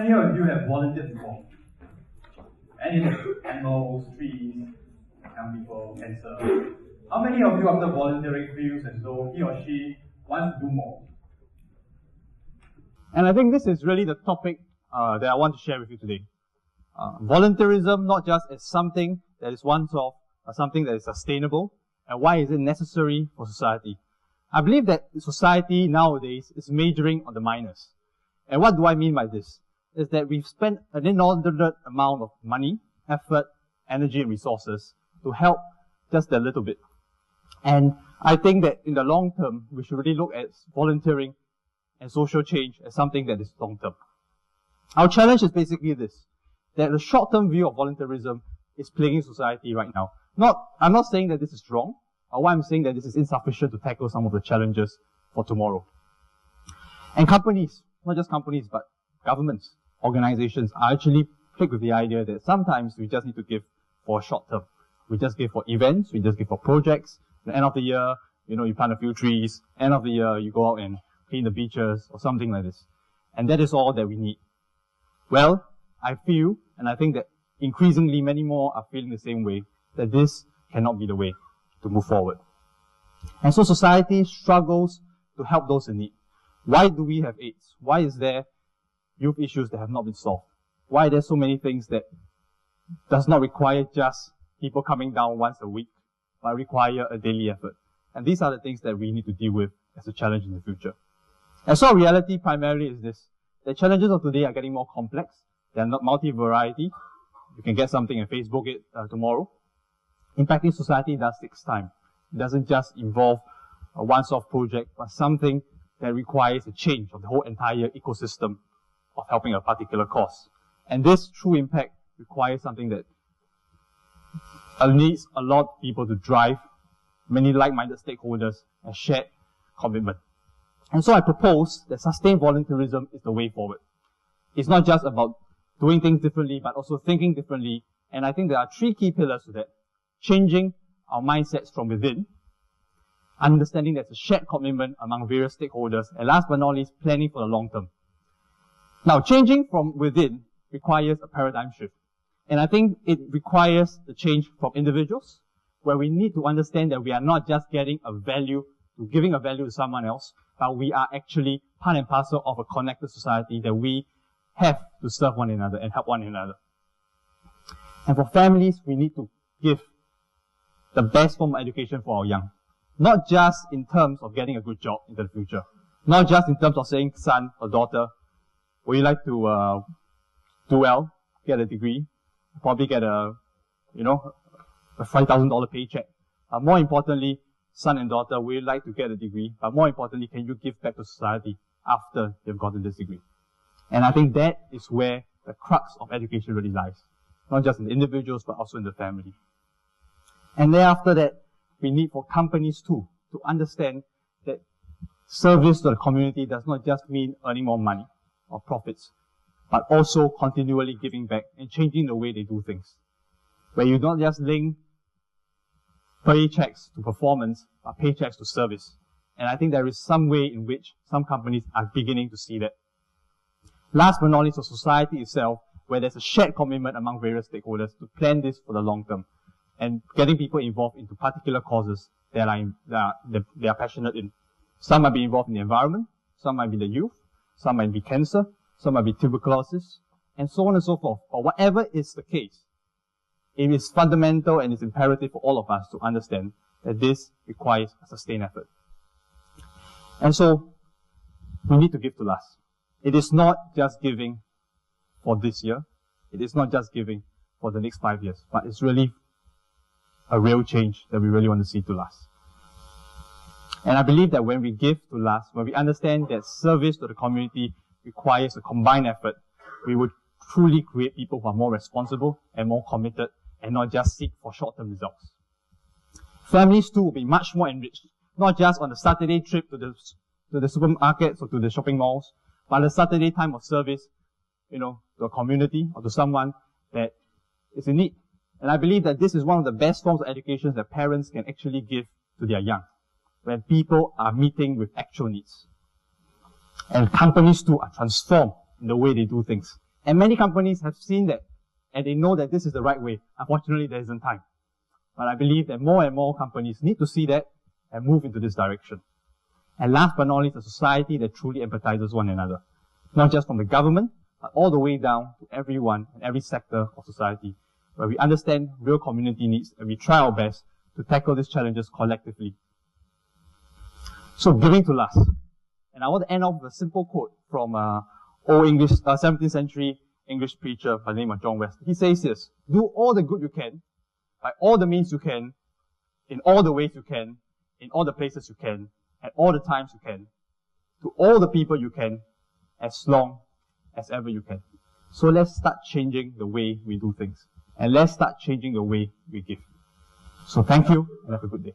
many of you have volunteered before? Animals, trees, young people, cancer. How many of you after volunteering feels as though he or she wants to do more? And I think this is really the topic that I want to share with you today. Volunteerism, not just as something that is one-off, but something that is sustainable, and why is it necessary for society? I believe that society nowadays is majoring on the minors. And what do I mean by this? Is that we've spent an inordinate amount of money, effort, energy, and resources to help just a little bit. And I think that in the long term, we should really look at volunteering and social change as something that is long term. Our challenge is basically this, that the short-term view of volunteerism is plaguing society right now. I'm not saying that this is wrong, or why I'm saying that this is insufficient to tackle some of the challenges for tomorrow. And companies, not just companies, but governments, organizations are actually plagued with the idea that sometimes we just need to give for short term. We just give for events, we just give for projects. At the end of the year, you plant a few trees. End of the year, you go out and clean the beaches or something like this. And that is all that we need. Well, I feel, and I think that increasingly many more are feeling the same way, that this cannot be the way to move forward. And so society struggles to help those in need. Why do we have AIDS? Why is there youth issues that have not been solved? Why are there so many things that does not require just people coming down once a week, but require a daily effort? And these are the things that we need to deal with as a challenge in the future. And so our reality primarily is this. The challenges of today are getting more complex. They are not multi-variety. You can get something and Facebook it tomorrow. Impacting society does take time. It doesn't just involve a one-off project, but something that requires a change of the whole entire ecosystem of helping a particular cause. And this true impact requires something that needs a lot of people to drive, many like-minded stakeholders, and shared commitment. And so I propose that sustained volunteerism is the way forward. It's not just about doing things differently, but also thinking differently. And I think there are three key pillars to that. Changing our mindsets from within, understanding there's a shared commitment among various stakeholders, and last but not least, planning for the long term. Now, changing from within requires a paradigm shift. And I think it requires the change from individuals, where we need to understand that we are not just giving a value to someone else, but we are actually part and parcel of a connected society that we have to serve one another and help one another. And for families, we need to give the best form of education for our young. Not just in terms of getting a good job into the future. Not just in terms of saying, son or daughter, would you like to do well, get a degree, probably get a $5,000 paycheck. More importantly, son and daughter, would you like to get a degree? But more importantly, can you give back to society after you've gotten this degree? And I think that is where the crux of education really lies. Not just in the individuals, but also in the family. And thereafter that, we need for companies too, to understand that service to the community does not just mean earning more money or profits, but also continually giving back and changing the way they do things. Where you don't just link paychecks to performance, but paychecks to service. And I think there is some way in which some companies are beginning to see that. Last but not least, for society itself, where there's a shared commitment among various stakeholders to plan this for the long term, and getting people involved into particular causes that they are passionate in. Some might be involved in the environment, some might be the youth, some might be cancer, some might be tuberculosis, and so on and so forth. But whatever is the case, it is fundamental and it's imperative for all of us to understand that this requires a sustained effort. And so, we need to give to last. It is not just giving for this year. It is not just giving for the next 5 years, but it's really a real change that we really want to see to last. And I believe that when we give to last, when we understand that service to the community requires a combined effort, we would truly create people who are more responsible and more committed and not just seek for short-term results. Families too will be much more enriched, not just on the Saturday trip to the supermarkets or to the shopping malls, but the Saturday time of service, to a community or to someone that is in need. And I believe that this is one of the best forms of education that parents can actually give to their young, when people are meeting with actual needs. And companies too are transformed in the way they do things. And many companies have seen that, and they know that this is the right way. Unfortunately, there isn't time. But I believe that more and more companies need to see that and move into this direction. And last but not least, a society that truly empathizes one another. Not just from the government, but all the way down to everyone and every sector of society, where we understand real community needs and we try our best to tackle these challenges collectively. So, giving to last. And I want to end off with a simple quote from old English, 17th century English preacher by the name of John Wesley. He says this: do all the good you can, by all the means you can, in all the ways you can, in all the places you can, at all the times you can, to all the people you can, as long as ever you can. So let's start changing the way we do things. And let's start changing the way we give. So thank you, and have a good day.